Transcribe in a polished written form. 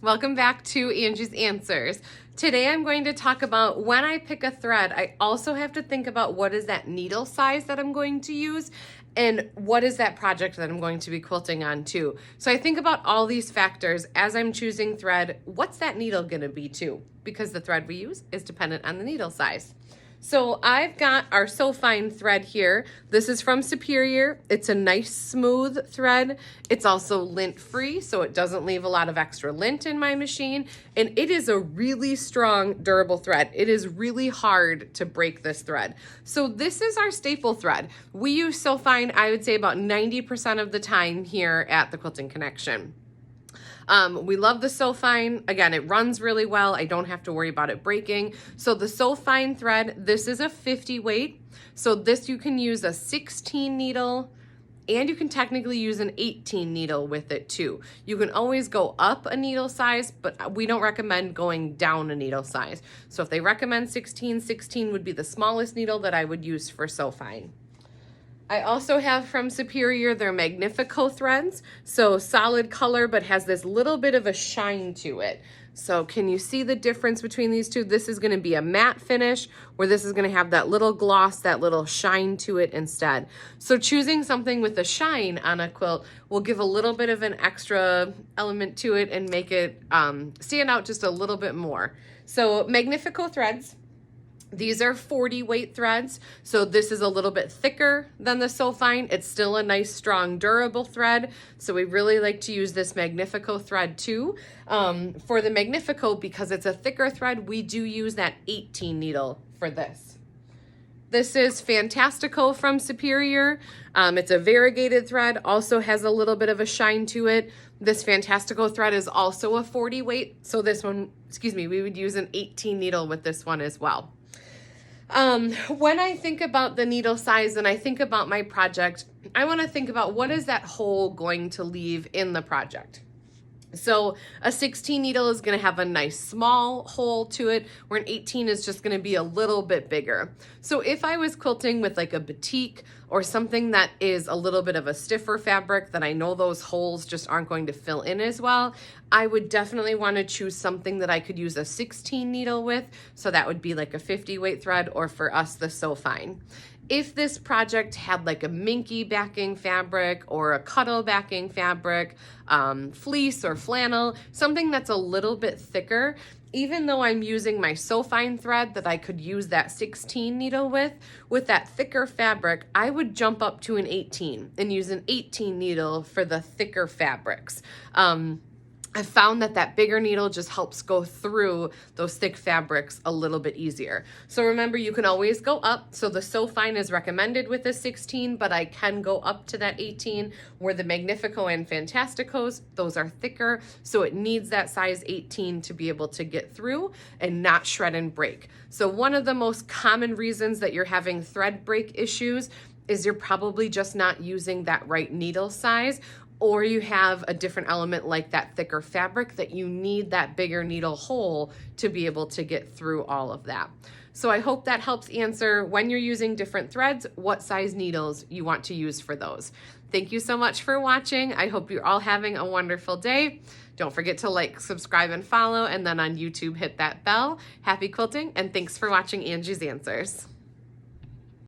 Welcome back to Angie's Answers. Today I'm going to talk about when I pick a thread, I also have to think about what is that needle size that I'm going to use and what is that project that I'm going to be quilting on too. So I think about all these factors as I'm choosing thread. What's that needle going to be too? Because the thread we use is dependent on the needle size. So I've got our Sofine thread here. This is from Superior. It's a nice smooth thread. It's also lint free, so it doesn't leave a lot of extra lint in my machine. And it is a really strong, durable thread. It is really hard to break this thread. So this is our staple thread. We use Sofine, I would say about 90% of the time here at the Quilting Connection. We love the Sofine. Again, it runs really well. I don't have to worry about it breaking. So the Sofine thread, this is a 50 weight. So this you can use a 16 needle and you can technically use an 18 needle with it too. You can always go up a needle size, but we don't recommend going down a needle size. So if they recommend 16, 16 would be the smallest needle that I would use for Sofine. I also have from Superior their Magnifico threads. So solid color, but has this little bit of a shine to it. So can you see the difference between these two? This is going to be a matte finish, where this is going to have that little gloss, that little shine to it instead. So choosing something with a shine on a quilt will give a little bit of an extra element to it and make it stand out just a little bit more. So Magnifico threads. These are 40 weight threads, so this is a little bit thicker than the Sofine. It's still a nice, strong, durable thread, so we really like to use this Magnifico thread too. For the Magnifico, because it's a thicker thread, we do use that 18 needle for this. This is Fantastico from Superior. It's a variegated thread, also has a little bit of a shine to it. This Fantastico thread is also a 40 weight, so this one, we would use an 18 needle with this one as well. When I think about the needle size and I think about my project, I want to think about what is that hole going to leave in the project. So a 16 needle is going to have a nice small hole to it, where an 18 is just going to be a little bit bigger. So if I was quilting with like a batik or something that is a little bit of a stiffer fabric that I know those holes just aren't going to fill in as well, I would definitely want to choose something that I could use a 16 needle with. So that would be like a 50 weight thread, or for us, the Sofine. If this project had like a minky backing fabric or a cuddle backing fabric, fleece or flannel, something that's a little bit thicker, even though I'm using my Sofine thread that I could use that 16 needle with that thicker fabric, I would jump up to an 18 and use an 18 needle for the thicker fabrics. I found that bigger needle just helps go through those thick fabrics a little bit easier. So remember, you can always go up. So the Sofine is recommended with a 16, but I can go up to that 18, where the Magnifico and Fantasticos, those are thicker. So it needs that size 18 to be able to get through and not shred and break. So one of the most common reasons that you're having thread break issues is you're probably just not using that right needle size, or you have a different element like that thicker fabric that you need that bigger needle hole to be able to get through all of that. So I hope that helps answer, when you're using different threads, what size needles you want to use for those. Thank you so much for watching. I hope you're all having a wonderful day. Don't forget to like, subscribe, and follow, and then on YouTube, hit that bell. Happy quilting, and thanks for watching Angie's Answers.